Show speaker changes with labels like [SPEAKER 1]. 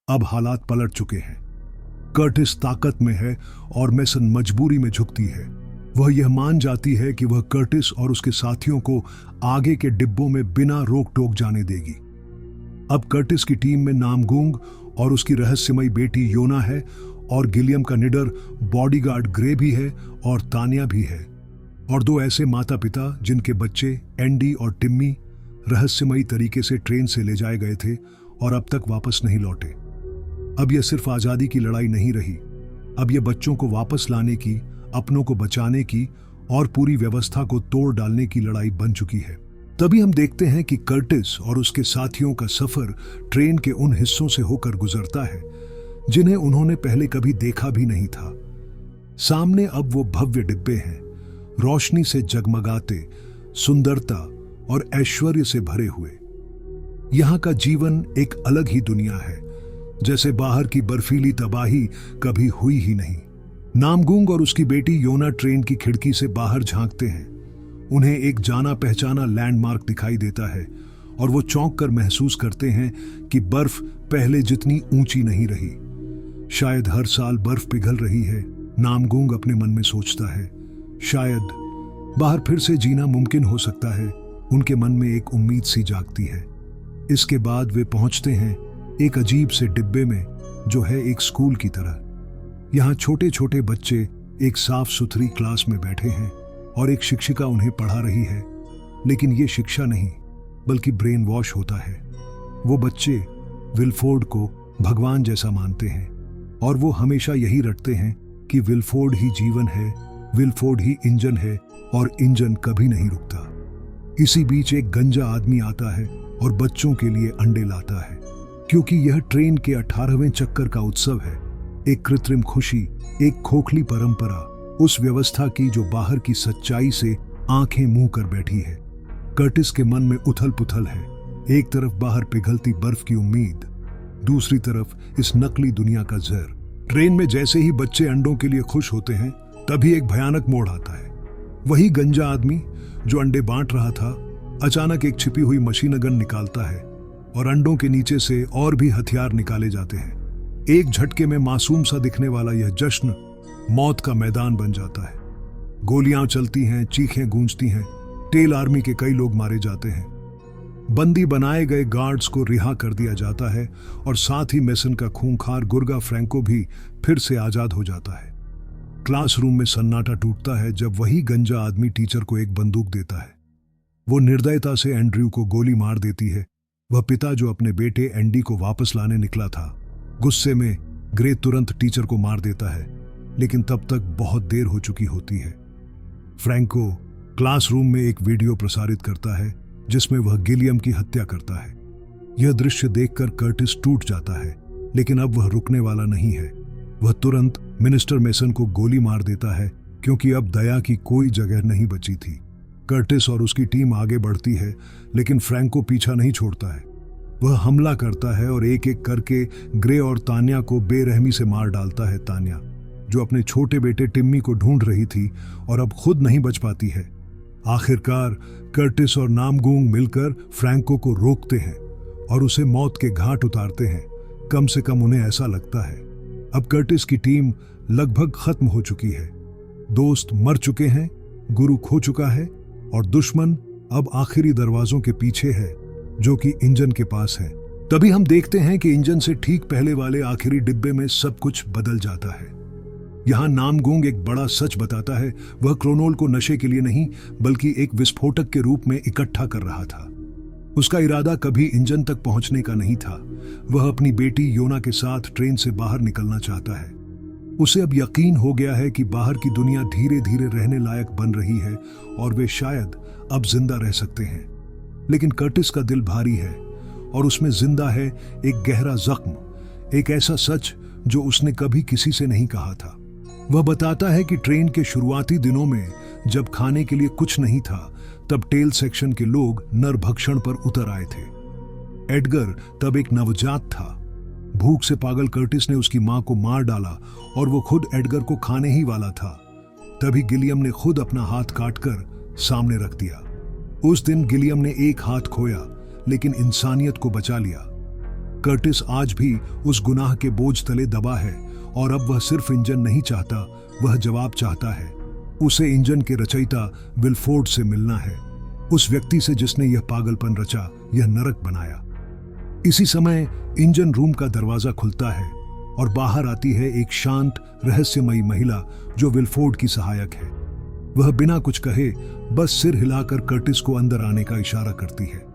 [SPEAKER 1] अब हालात पलट चुके हैं। कर्टिस ताकत में है और मेसन मजबूरी में झुकती है। वह यह मान जाती है कि वह कर्टिस और उसके साथियों को आगे के डिब्बों में बिना रोक टोक जाने देगी। अब कर्टिस की टीम में नामगूंग और उसकी रहस्यमयी बेटी योना है, और गिलियम का निडर बॉडीगार्ड ग्रे भी है, और तान्या भी है, और दो ऐसे माता पिता जिनके बच्चे एंडी और टिम्मी रहस्यमयी तरीके से ट्रेन से ले जाए गए थे और अब तक वापस नहीं लौटे। अब यह सिर्फ आजादी की लड़ाई नहीं रही, अब यह बच्चों को वापस लाने की, अपनों को बचाने की और पूरी व्यवस्था को तोड़ डालने की लड़ाई बन चुकी है। तभी हम देखते हैं कि कर्टिस और उसके साथियों का सफर ट्रेन के उन हिस्सों से होकर गुजरता है जिन्हें उन्होंने पहले कभी देखा भी नहीं था। सामने अब वो भव्य डिब्बे हैं, रोशनी से जगमगाते, सुंदरता और ऐश्वर्य से भरे हुए। यहाँ का जीवन एक अलग ही दुनिया है, जैसे बाहर की बर्फीली तबाही कभी हुई ही नहीं। नामगूंग और उसकी बेटी योना ट्रेन की खिड़की से बाहर झांकते हैं। उन्हें एक जाना पहचाना लैंडमार्क दिखाई देता है और वो चौंक कर महसूस करते हैं कि बर्फ पहले जितनी ऊंची नहीं रही। शायद हर साल बर्फ पिघल रही है, नामगूंग अपने मन में सोचता है। शायद बाहर फिर से जीना मुमकिन हो सकता है। उनके मन में एक उम्मीद सी जागती है। इसके बाद वे पहुंचते हैं एक अजीब से डिब्बे में जो है एक स्कूल की तरह। यहाँ छोटे छोटे बच्चे एक साफ सुथरी क्लास में बैठे हैं और एक शिक्षिका उन्हें पढ़ा रही है, लेकिन ये शिक्षा नहीं बल्कि ब्रेन वॉश होता है। वो बच्चे विल्फोर्ड को भगवान जैसा मानते हैं और वो हमेशा यही रटते हैं कि विल्फोर्ड ही जीवन है, विल्फोर्ड ही इंजन है और इंजन कभी नहीं रुकता। इसी बीच एक गंजा आदमी आता है और बच्चों के लिए अंडे लाता है, क्योंकि यह ट्रेन के 18वें चक्कर का उत्सव है। एक कृत्रिम खुशी, एक खोखली परंपरा, उस व्यवस्था की जो बाहर की सच्चाई से आंखें मुंह कर बैठी है। कर्टिस के मन में उथल पुथल है। एक तरफ बाहर पिघलती बर्फ की उम्मीद, दूसरी तरफ इस नकली दुनिया का जहर। ट्रेन में जैसे ही बच्चे अंडों के लिए खुश होते हैं, तभी एक भयानक मोड़ आता है। वही गंजा आदमी जो अंडे बांट रहा था, अचानक एक छिपी हुई मशीन गन निकालता है और अंडों के नीचे से और भी हथियार निकाले जाते हैं। एक झटके में मासूम सा दिखने वाला यह जश्न मौत का मैदान बन जाता है। गोलियां चलती हैं, चीखें गूंजती हैं, टेल आर्मी के कई लोग मारे जाते हैं। बंदी बनाए गए गार्ड्स को रिहा कर दिया जाता है और साथ ही मेसन का खूंखार गुर्गा फ्रैंको भी फिर से आजाद हो जाता है। क्लासरूम में सन्नाटा टूटता है जब वही गंजा आदमी टीचर को एक बंदूक देता है। वो निर्दयता से एंड्रयू को गोली मार देती है। वह पिता जो अपने बेटे एंडी को वापस लाने निकला था। गुस्से में ग्रे तुरंत टीचर को मार देता है, लेकिन तब तक बहुत देर हो चुकी होती है। फ्रैंको क्लासरूम में एक वीडियो प्रसारित करता है जिसमें वह गिलियम की हत्या करता है। यह दृश्य देखकर कर्टिस टूट जाता है, लेकिन अब वह रुकने वाला नहीं है। वह तुरंत मिनिस्टर मेसन को गोली मार देता है, क्योंकि अब दया की कोई जगह नहीं बची थी। कर्टिस और उसकी टीम आगे बढ़ती है, लेकिन फ्रैंको पीछा नहीं छोड़ता है। वह हमला करता है और एक एक करके ग्रे और तान्या को बेरहमी से मार डालता है। तान्या जो अपने छोटे बेटे टिम्मी को ढूंढ रही थी और अब खुद नहीं बच पाती है। आखिरकार कर्टिस और नामगूंग मिलकर फ्रैंको को रोकते हैं और उसे मौत के घाट उतारते हैं। कम से कम उन्हें ऐसा लगता है। अब कर्टिस की टीम लगभग खत्म हो चुकी है। दोस्त मर चुके हैं, गुरु खो चुका है और दुश्मन अब आखिरी दरवाजों के पीछे है, जो कि इंजन के पास है। तभी हम देखते हैं कि इंजन से ठीक पहले वाले आखिरी डिब्बे में सब कुछ बदल जाता है। यहाँ नामगूंग एक बड़ा सच बताता है। वह क्रोनोल को नशे के लिए नहीं बल्कि एक विस्फोटक के रूप में इकट्ठा कर रहा था। उसका इरादा कभी इंजन तक पहुंचने का नहीं था। वह अपनी बेटी योना के साथ ट्रेन से बाहर निकलना चाहता है। उसे अब यकीन हो गया है कि बाहर की दुनिया धीरे धीरे रहने लायक बन रही है और वे शायद अब जिंदा रह सकते हैं। लेकिन कर्टिस का दिल भारी है और उसमें जिंदा है एक गहरा जख्म, एक ऐसा सच जो उसने कभी किसी से नहीं कहा था। वह बताता है कि ट्रेन के शुरुआती दिनों में जब खाने के लिए कुछ नहीं था, तब टेल सेक्शन के लोग नरभक्षण पर उतर आए थे। एडगर तब एक नवजात था। भूख से पागल कर्टिस ने उसकी मां को मार डाला और वो खुद एडगर को खाने ही वाला था। तभी गिलियम ने खुद अपना हाथ काटकर सामने रख दिया। उस दिन गिलियम ने एक हाथ खोया, लेकिन इंसानियत को बचा लिया। कर्टिस आज भी उस गुनाह के बोझ तले दबा है और अब वह सिर्फ इंजन नहीं चाहता, वह जवाब चाहता है। उसे इंजन के रचयिता विलफोर्ड से मिलना है, उस व्यक्ति से जिसने यह पागलपन रचा, यह नरक बनाया। इसी समय इंजन रूम का दरवाजा खुलता है और बाहर आती है एक शांत रहस्यमयी महिला जो विलफोर्ड की सहायक है। वह बिना कुछ कहे बस सिर हिलाकर कर्टिस को अंदर आने का इशारा करती है।